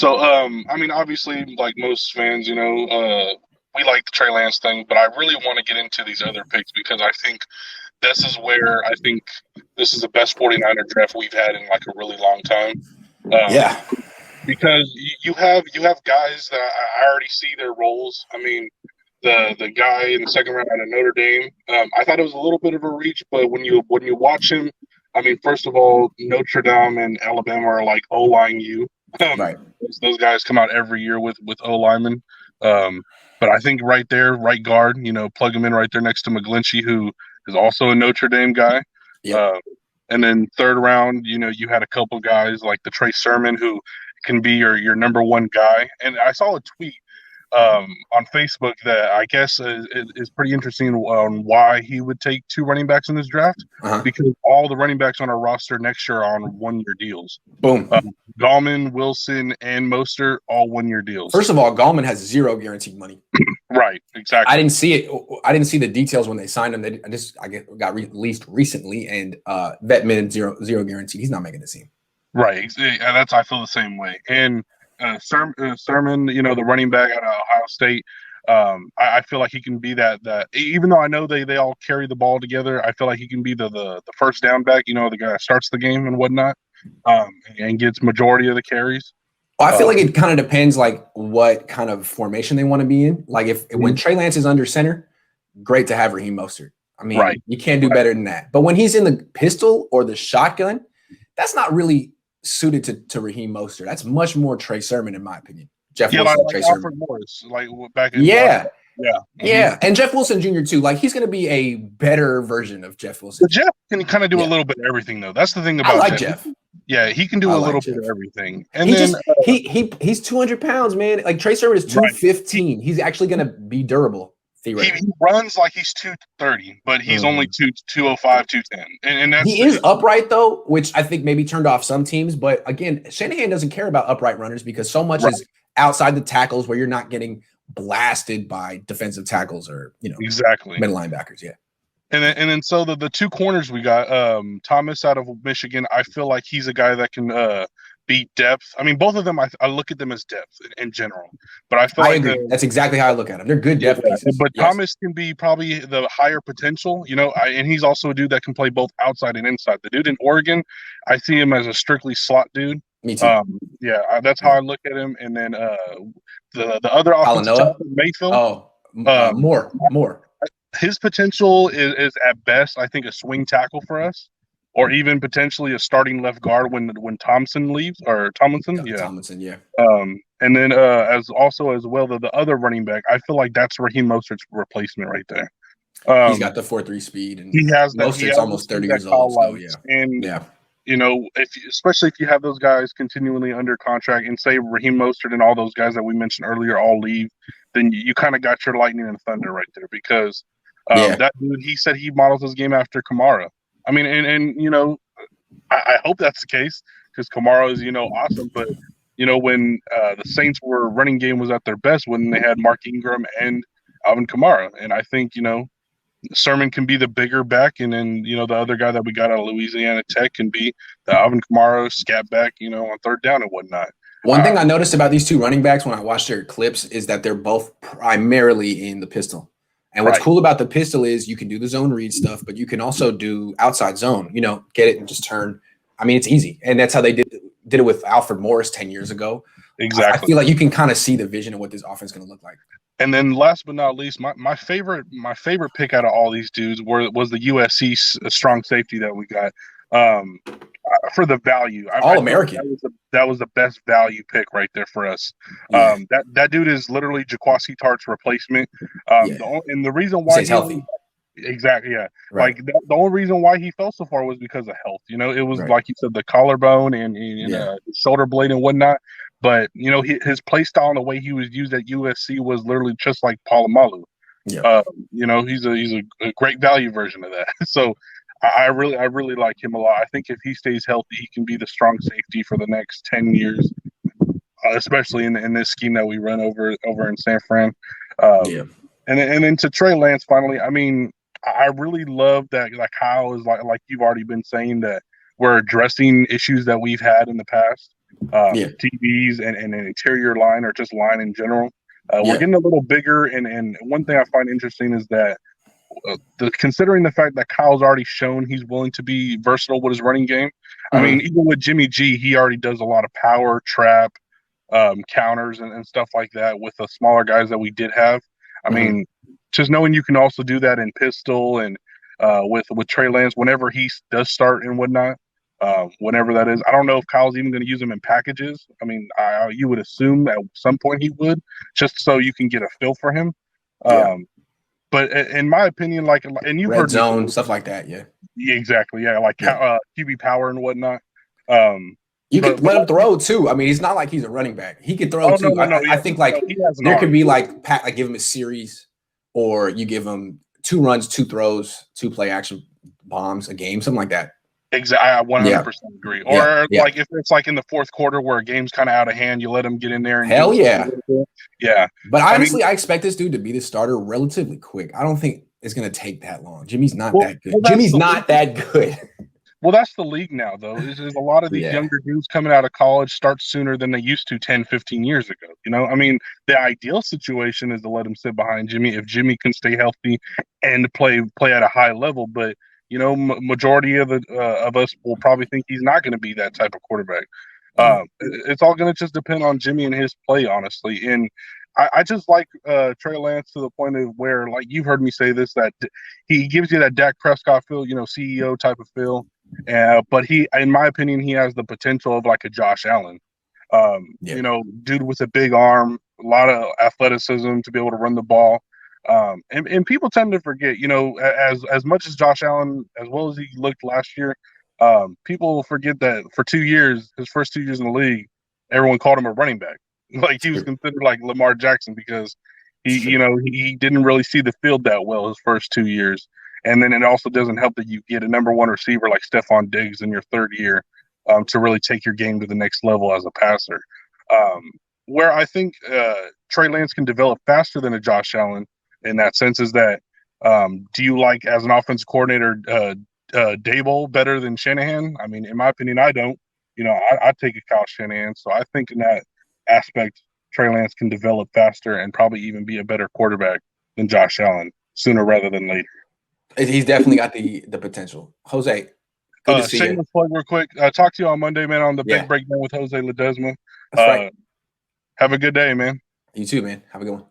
So, I mean, obviously, like most fans, we like the Trey Lance thing, but I really want to get into these other picks because I think this is where I think this is the best 49er draft we've had in like a really long time. Yeah. Because you have guys that I already see their roles. I mean, the guy in the second round out of Notre Dame, I thought it was a little bit of a reach, but when you watch him, I mean, first of all, Notre Dame and Alabama are like O-line you. Right. Those guys come out every year with O linemen. But I think right there, right guard, plug him in right there next to McGlinchey, who is also a Notre Dame guy. Yep. And then third round, you had a couple guys like the Trey Sermon, who can be your number one guy. And I saw a tweet on Facebook that I guess is pretty interesting on why he would take two running backs in this draft, because all the running backs on our roster next year are on 1-year deals. Boom. Gallman, Wilson, and Mostert, all 1-year deals. First of all, Gallman has zero guaranteed money. Right, exactly. I didn't see it. I didn't see the details when they signed him. I got released recently, and Vetman zero guaranteed. He's not making the team. Right, I feel the same way. And Sermon, the running back out of Ohio State, I feel like he can be that. Even though I know they all carry the ball together, I feel like he can be the first down back. The guy that starts the game and whatnot, and gets majority of the carries. Well, I feel like it kind of depends, like what kind of formation they want to be in. Like when Trey Lance is under center, great to have Raheem Mostert. I mean, you can't do better than that. But when he's in the pistol or the shotgun, that's not really suited to Raheem Mostert. That's much more Trey Sermon, in my opinion. Jeff Wilson, like Trey Alfred Sermon. Morris, like back in Yeah, and Jeff Wilson Jr. too. Like he's going to be a better version of Jeff Wilson. But Jeff can kind of do a little bit of everything, though. That's the thing about I like Jeff. Yeah, he can do a little bit of everything. And he's 200 pounds, man. Like Trey Sermon is 215. He's actually going to be durable. He runs like he's 230, but he's only 205, 210. And that's he is upright, though, which I think maybe turned off some teams. But again, Shanahan doesn't care about upright runners because so much is outside the tackles where you're not getting blasted by defensive tackles or, exactly middle linebackers. Yeah. And then so the two corners we got, Thomas out of Michigan, I feel like he's a guy that can be depth. I mean, both of them, I look at them as depth in general. But I feel agree. That's exactly how I look at them. They're good depth pieces. But Thomas can be probably the higher potential, and he's also a dude that can play both outside and inside. The dude in Oregon, I see him as a strictly slot dude. Me too. That's how I look at him. And then the other offensive tackle, Mayfield. More. His potential is at best, I think, a swing tackle for us, or even potentially a starting left guard when Tomlinson leaves, or Tomlinson. Yeah. Tomlinson, yeah. And then as well the other running back, I feel like that's Raheem Mostert's replacement right there. He's got the 4.3 speed, and he has that. Mostert's almost 30 years old. So, yeah. And especially if you have those guys continually under contract, and say Raheem Mostert and all those guys that we mentioned earlier all leave, then you kind of got your lightning and thunder right there, because that dude, he said he models his game after Kamara. I mean, and I hope that's the case, because Kamara is awesome. But when the Saints' running game was at their best, when they had Mark Ingram and Alvin Kamara, and I think Sermon can be the bigger back, and then the other guy that we got out of Louisiana Tech can be the Alvin Kamara scat back, on third down and whatnot. One thing I noticed about these two running backs when I watched their clips is that they're both primarily in the pistol. And what's cool about the pistol is you can do the zone read stuff, but you can also do outside zone, get it and just turn. I mean, it's easy. And that's how they did it with Alfred Morris 10 years ago. Exactly. I feel like you can kind of see the vision of what this offense is going to look like. And then last but not least, my favorite pick out of all these dudes was the USC strong safety that we got. For the value, All-American. That was the best value pick right there for us. Yeah. That dude is literally Jaquasi Tartt's replacement. And the reason why he's healthy. Exactly, yeah. Right. Like the only reason why he fell so far was because of health. It was like you said, the collarbone and the shoulder blade and whatnot. But his play style and the way he was used at USC was literally just like Polamalu. Yeah. He's a great value version of that. So I really like him a lot. I think if he stays healthy, he can be the strong safety for the next 10 years, especially in this scheme that we run over in San Fran. And then to Trey Lance, finally, I mean, I really love that, like Kyle is like you've already been saying, that we're addressing issues that we've had in the past. TVs and an interior line or just line in general. We're getting a little bigger, and one thing I find interesting is that considering the fact that Kyle's already shown he's willing to be versatile with his running game. I mean, even with Jimmy G, he already does a lot of power, trap, counters, and stuff like that with the smaller guys that we did have. I mean, just knowing you can also do that in pistol and with Trey Lance whenever he does start and whatnot. Whenever that is, I don't know if Kyle's even going to use them in packages. I mean, you would assume at some point he would, just so you can get a feel for him. But in my opinion, like, and you've red heard zone stuff like that, exactly, like QB power and whatnot. You could let him throw too. I mean, it's not like he's a running back. He could throw too. I think like there could be like give him a series, or you give him 2 runs, 2 throws, 2 play action bombs a game, something like that. Exactly, I 100% agree. Or like if it's like in the fourth quarter where a game's kind of out of hand, you let him get in there and yeah. But honestly, I expect this dude to be the starter relatively quick. I don't think it's going to take that long. Jimmy's not that good. Jimmy's not that good. Well, that's the league now, though. Is a lot of these younger dudes coming out of college start sooner than they used to 10, 15 years ago. You know, I mean, the ideal situation is to let him sit behind Jimmy if Jimmy can stay healthy and play at a high level. But you know, majority of us will probably think he's not going to be that type of quarterback. It's all going to just depend on Jimmy and his play, honestly. And I just like Trey Lance to the point of where, like you've heard me say this, that he gives you that Dak Prescott feel, you know, CEO type of feel. But he, in my opinion, he has the potential of like a Josh Allen. You know, dude with a big arm, a lot of athleticism to be able to run the ball. And people tend to forget, you know, as much as Josh Allen, as well as he looked last year, people forget that for 2 years, his first 2 years in the league, everyone called him a running back. Like he was considered like Lamar Jackson because he didn't really see the field that well his first 2 years. And then it also doesn't help that you get a number 1 receiver like Stephon Diggs in your 3rd year to really take your game to the next level as a passer. Where I think Trey Lance can develop faster than a Josh Allen in that sense is that do you like, as an offensive coordinator, Daboll better than Shanahan? I mean, in my opinion, I don't. You know, I take a Kyle Shanahan. So I think in that aspect, Trey Lance can develop faster and probably even be a better quarterback than Josh Allen sooner rather than later. He's definitely got the potential. Jose, good to see you. Shameless plug real quick. Talk to you on Monday, man, on the big breakdown with Jose Ledesma. That's right. Have a good day, man. You too, man. Have a good one.